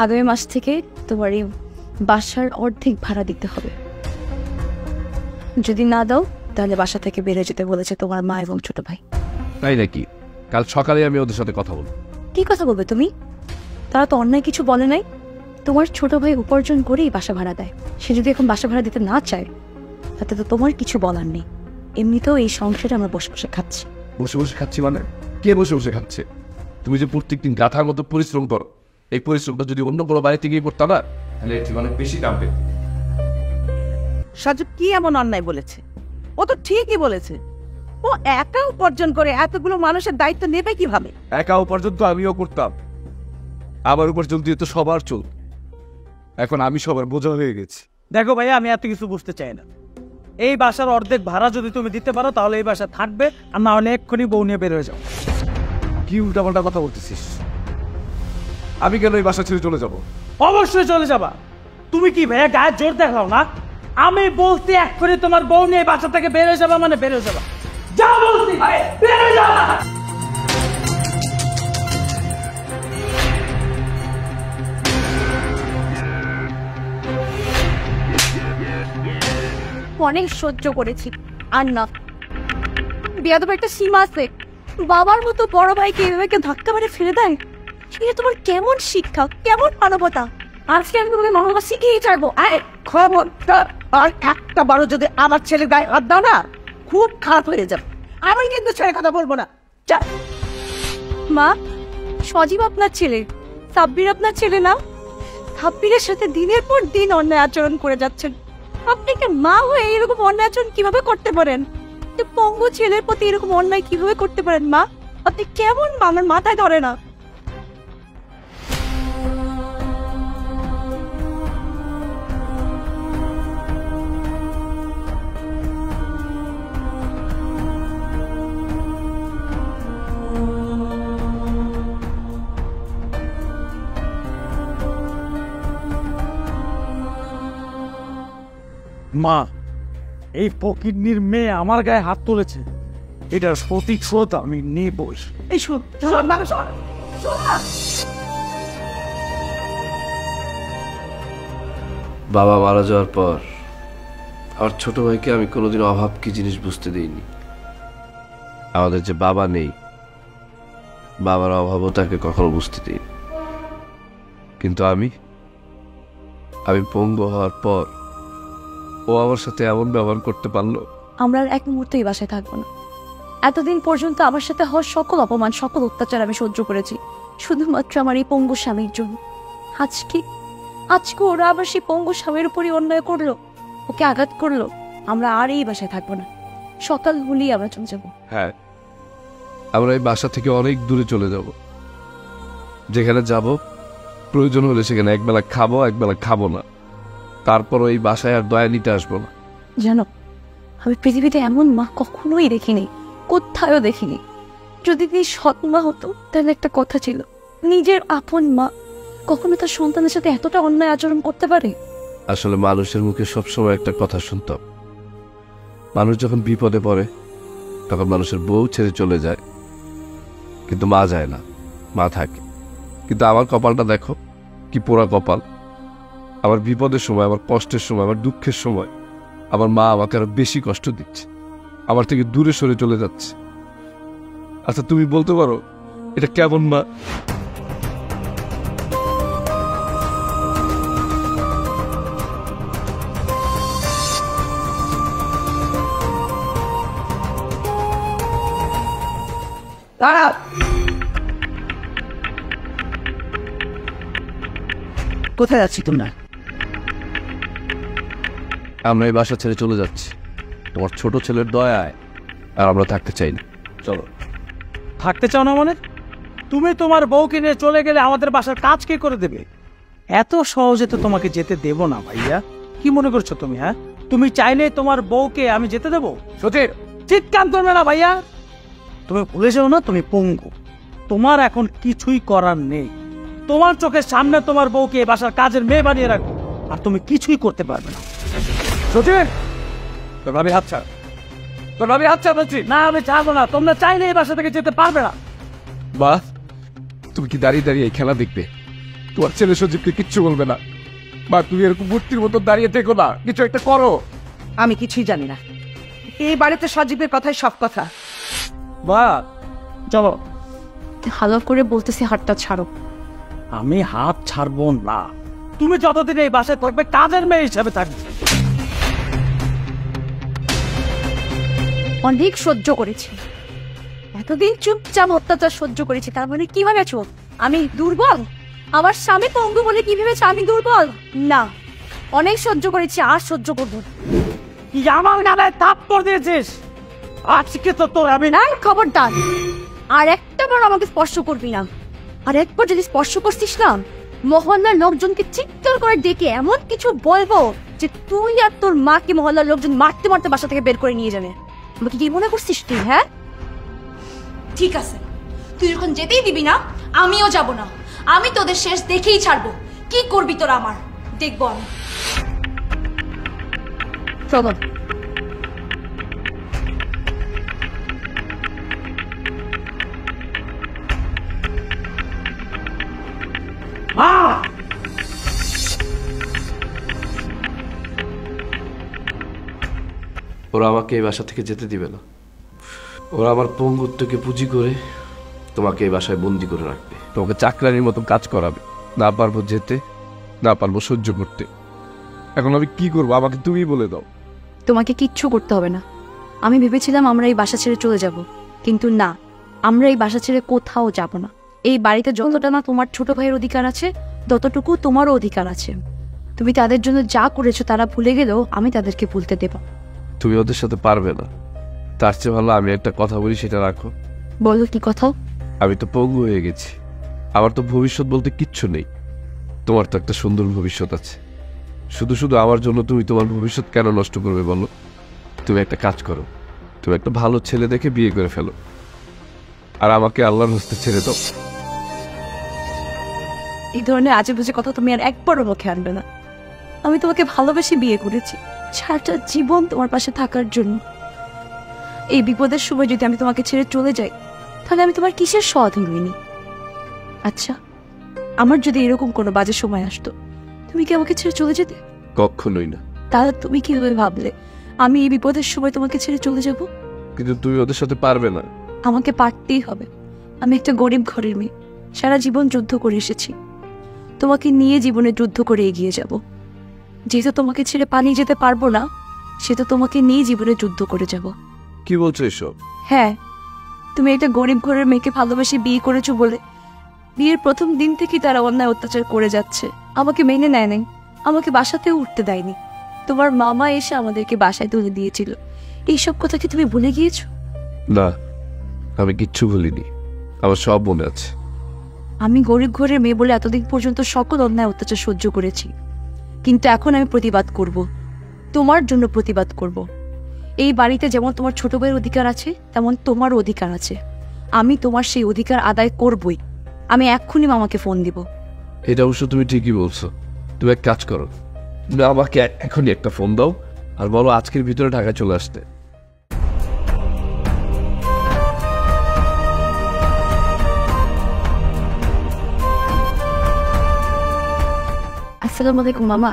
আগামী মাস থেকে তোমার এই বাসার অর্ধেক ভাড়া দিতে হবে। যদি না দাও তাহলে বাসা থেকে বেরিয়ে যেতে বলেছে তোমার মা এবং ছোট ভাই। তাই নাকি? কাল সকালে আমি ওদের সাথে কথা বলবো। কি কথা বলবে তুমি? তারা তো অন্যায় কিছু বলে নাই। তোমার ছোট ভাই উপার্জন করেই বাসা ভাড়া দেয়। সে যদি এখন বাসা ভাড়া দিতে না চায় তাতে তো তোমার কিছু বলার নেই। এমনিতেও এই সংসারে আমরা বসে বসে খাচ্ছি। বসে বসে খাচ্ছি মানে? কে বসে বসে খাচ্ছে? তুমি যে প্রত্যেকদিন গাথার মতো পরিশ্রম করো, এই পরিশ্রমটা যদি অন্য কোনো বাড়িতে গিয়ে করতাম না তাহলে এর থেকে অনেক বেশি দাম পেত। সাজু কি এমন অন্যায় বলেছে? ও তো ঠিকই বলেছে। ও একা উপার্জন করে এতগুলো মানুষের দায়িত্ব নেবে কিভাবে? একা উপার্জন তো আমিও করতাম, আমার উপার্জন দিয়ে তো সবার চল। এখন আমি সবার বোঝা হয়ে গেছি। দেখো ভাইয়া, আমি এত কিছু বুঝতে চাই না। এই বাসার অর্ধেক ভাড়া যদি তুমি দিতে পারো তাহলে এই বাসা থাকবে, আর না হলে এক্ষুনি বউ নিয়ে বের হয়ে যাও। কি উল্টাপাল্টা কথা বলতেছিস? আমি কেন এই বাসা ছেড়ে চলে যাব? অবশ্যই চলে যাবা। তুমি কি ভাইয়া গায়ে জোর দেখাও না? আমি বলতে এক্ষুনি তোমার বউ নিয়ে বাসা থেকে বের হয়ে যাবা মানে বের হয়ে যাবা। যা বলছি বের হয়ে যাবা। অনেক সহ্য করেছি, আর না। বিয়াদব একটা সীমা আছে। বাবার মতো বড় ভাইকে এভাবে ধাক্কা মেরে ফেলে দেয়। এটা তোমার কেমন শিক্ষা, কেমন মানবতা? আজকে আমি তোমাকে মানবতা শিখিয়ে ছাড়বো। খবরদার আর একটা বারো যদি আমার ছেলের গায়ে হাত দাও না, খুব খারাপ হয়ে যাবে। আমি কিন্তু ছেলে কথা বলবো না। মা, সজীব আপনার ছেলে, সাব্বির আপনার ছেলে না? সাব্বিরের সাথে দিনের পর দিন অন্যায় আচরণ করে যাচ্ছেন। আপনি কি মা হয়ে এরকম অন্যায় আচরণ কিভাবে করতে পারেন? পঙ্গু ছেলের প্রতি এরকম অন্যায় কিভাবে করতে পারেন মা? আপনি কেমন? আমার মাথায় ধরে না। মা, এই ফকিন্নির মেয়ে আমার গায়ে হাত তুলেছে, এটার প্রতিশোধ আমি নেবই। এই শোন, বাবা মারা যাওয়ার পর আমার ছোট ভাইকে আমি কোনোদিন অভাব কি জিনিস বুঝতে দিইনি। আমাদের যে বাবা নেই, বাবার অভাবও তাকে কখনো বুঝতে দিইনি। কিন্তু আমি পঙ্গু হওয়ার পর ও আমার সাথে এমন ব্যবহার করতে পারলো। আমরা আর এক মুহূর্তে এই বাসায় থাকবো না। এতদিন পর্যন্ত আমার সাথে হওয়া সকল অপমান, সকল অত্যাচার আমি সহ্য করেছি শুধুমাত্র আমার এই পঙ্গু স্বামীর জন্য। আজকে ওরা আবার সেই পঙ্গু স্বামীর উপরই অন্যায় করলো, ওকে আঘাত করলো। আমরা আর এই বাসায় থাকবো না। সকাল হলেই আমরা চলে যাবো। হ্যাঁ, আমরা এই বাসা থেকে অনেক দূরে চলে যাব। যেখানে যাব প্রয়োজন হলে সেখানে একবেলা খাবো, একবেলা খাবো না। তারপর এই বাসায় আর দয়া নিতে আসবো না। জানো, আমি পৃথিবীতে এমন মা কখনোই দেখিনি, কোথায়ও দেখিনি। যদি তিনি সৎ মা হতো তাহলে একটা কথা ছিল, নিজের আপন মা কখনো তার সন্তানের সাথে এতটা অন্যায় আচরণ করতে পারে? আসলে মানুষের মুখে সবসময় একটা কথা শুনতাম, মানুষ যখন বিপদে পড়ে তখন মানুষের বউ ছেড়ে চলে যায়, কিন্তু মা যায় না, মা থাকে। কিন্তু আমার কপালটা দেখো, কি পোড়া কপাল। আমার বিপদের সময়, আমার কষ্টের সময়, আমার দুঃখের সময় আমার মা আমাকে আরো বেশি কষ্ট দিচ্ছে, আমার থেকে দূরে সরে চলে যাচ্ছে। আচ্ছা, তুমি বলতে পারো এটা কেমন মা? কোথায় যাচ্ছি তোমরা? আমরা এই বাসা ছেড়ে চলে যাচ্ছি তোমার ছোট ছেলের দয়ায়, আর আমরা থাকতে চাই না। চলো। থাকতে চাও না মানে? তুমি তোমার বউকে নিয়ে চলে গেলে আমাদের বাসার কাজ কে করে দেবে? এত সহজে তো তোমাকে যেতে দেব না ভাইয়া। কি মনে করছো তুমি? হ্যাঁ, তুমি চাইলে তোমার বউকে আমি যেতে দেবো? সতীর, চিৎকার করবে না ভাইয়া। তুমি ভুলে যাও না তুমি পঙ্গু, তোমার এখন কিছুই করার নেই। তোমার চোখের সামনে তোমার বউকে বাসার কাজের মেয়ে বানিয়ে রাখবো, আর তুমি কিছুই করতে পারবে না। সতীর, তোর ভাবি হাত ছাড়, তোর ভাবি হাত ছাড় বলছি। না, আমি চাবো না। তোমরা চাইলে এই বাসা থেকে যেতে পারবে না। মা, তুমি কি দাঁড়িয়ে দাঁড়িয়ে এই খেলা দেখবে? তোমার ছেলে সজীবকে কিচ্ছু বলবে না। মা তুমি এরকম মূর্তির মতো দাঁড়িয়ে থেকো না, কিছু একটা করো। আমি কিছুই জানি না, এই বাড়িতে সজীবের কথাই সব কথা। বা চলো, ভালো করে বলতেছি হাতটা ছাড়ো। আমি হাত ছাড়বো না। তুমি যতদিন এই বাসায় থাকবে কাজের মেয়ে হিসাবে থাকবে। অনেক সহ্য করেছি, এতদিন চুপচাপ অত্যাচার সহ্য করেছি, তার মানে কি ভেবেছ আমি দুর্বল? আমার স্বামী পঙ্গু বলে কি ভেবেছ আমি দুর্বল? না, অনেক সহ্য করেছি, আর সহ্য করবো না। কি আমার গালায় থাপ্পড় দিয়েছিস? আজকে তো তোর আমি না, খবরদার আর একটা বার আমাকে স্পর্শ করবি না। আর একবার যদি স্পর্শ করছিস না, মহল্লার লোকজনকে চিৎকার করে ডেকে এমন কিছু বলবো যে তুই আর তোর মাকে মহল্লার লোকজন মারতে মারতে বাসা থেকে বের করে নিয়ে যাবে। আমাকে কি মনে করছিস তুই? হ্যাঁ ঠিক আছে, তুই যখন যেতেই দিবি না আমিও যাব না। আমি তোদের শেষ দেখেই ছাড়বো। কি করবি তোরা আমার দেখবো আমি। চলো। ওরা আমাকে এই বাসা থেকে যেতে দিবে না। ওরা আমার পঙ্গুত্বকে পুঁজি করে তোমাকে এই বাসায় বন্দি করে রাখবে। তোমাকে চাকরানির মতো কাজ করাবে। না পারবো যেতে, না পারবো সহ্য করতে। এখন আমি কি করবো আমাকে তুমি বলে দাও। তোমাকে কিচ্ছু করতে হবে না। আমি ভেবেছিলাম আমরা এই বাসা ছেড়ে চলে যাব, কিন্তু না, আমরা এই বাসা ছেড়ে কোথাও যাব না। এই বাড়িতে যতটা না তোমার ছোট ভাইয়ের অধিকার আছে, ততটুকু তোমারও অধিকার আছে। তুমি তাদের জন্য যা করেছো তারা ভুলে গেলেও আমি তাদেরকে ভুলতে দেব। তুমি ওদের সাথে পারবে না, তার চেয়ে ভালো আমি একটা কথা বলি, সেটা রাখো। বলো কি কথা? আমি তো পঙ্গু হয়ে গেছি, আমার তো ভবিষ্যৎ বলতে কিচ্ছু নেই। তোমার তো একটা সুন্দর ভবিষ্যৎ আছে। শুধু শুধু আমার জন্য তুমি তোমার ভবিষ্যৎ কেন নষ্ট করবে বলো? তুমি একটা কাজ করো, তুমি একটা ভালো ছেলে দেখে বিয়ে করে ফেলো, আর আমাকে আল্লাহর হস্তে ছেড়ে দাও। এই ধরনের আজে বাজে কথা তুমি আর একবারও মুখে আনবে না। আমি তোমাকে ভালোবেসে বিয়ে করেছি, সারাটা জীবন তোমার পাশে থাকার জন্য। এই বিপদের সময় যদি আমি তোমাকে ছেড়ে চলে যাই, তাহলে আমি তোমার কিসের সহাধীন হইনি? আচ্ছা, আমার যদি এরকম কোনো বাজে সময় আসতো, তুমি কি আমাকে ছেড়ে চলে যেতে? কখনোই না। তাহলে তুমি কিভাবে ভাবলে আমি এই বিপদের সময় তোমাকে ছেড়ে চলে যাব? কিন্তু তুমি ওদের সাথে পারবে না। আমাকে পারতেই হবে। আমি একটা গরিব ঘরের মেয়ে, সারা জীবন যুদ্ধ করে এসেছি। তোমাকে নিয়ে জীবনে যুদ্ধ করে এগিয়ে যাব। যেহেতু তোমাকে ছেড়ে পালিয়ে যেতে পারবো না, সেটা তোমাকে নিয়ে জীবনে যুদ্ধ করে যাব। কি বলছো এসব? হ্যাঁ, তুমি একটা গরিব ঘরের মেয়েকে ভালোবেসে বিয়ে করেছো বলে বিয়ের প্রথম দিন থেকেই তারা অন্যায় অত্যাচার করে যাচ্ছে। আমাকে মেনে নেয় নাই, আমাকে বাসাতেও উঠতে দেয়নি। তোমার মামা এসে আমাদেরকে বাসায় তুলে দিয়েছিল। এইসব কথা কি তুমি ভুলে গিয়েছো? না, আমি কিচ্ছু ভুলিনি, আমার সব মনে আছে। আমি গরিব ঘরের মেয়ে বলে এতদিন পর্যন্ত সকল অন্যায় অত্যাচার সহ্য করেছি, কিন্তু এখন আমি প্রতিবাদ করব। তোমার জন্য প্রতিবাদ করব। এই বাড়িতে যেমন তোমার ছোট ভাইয়ের অধিকার আছে, তেমন তোমারও অধিকার আছে। আমি তোমার সেই অধিকার আদায় করবই। আমি এক্ষুনি মামাকে ফোন দিব। এটা অবশ্য তুমি ঠিকই বলছো। তুমি এক কাজ করো, তুমি আমাকে এখনই একটা ফোন দাও আর বলো আজকের ভিতরে ঢাকা চলে আসতে। আসসালামু আলাইকুম মামা।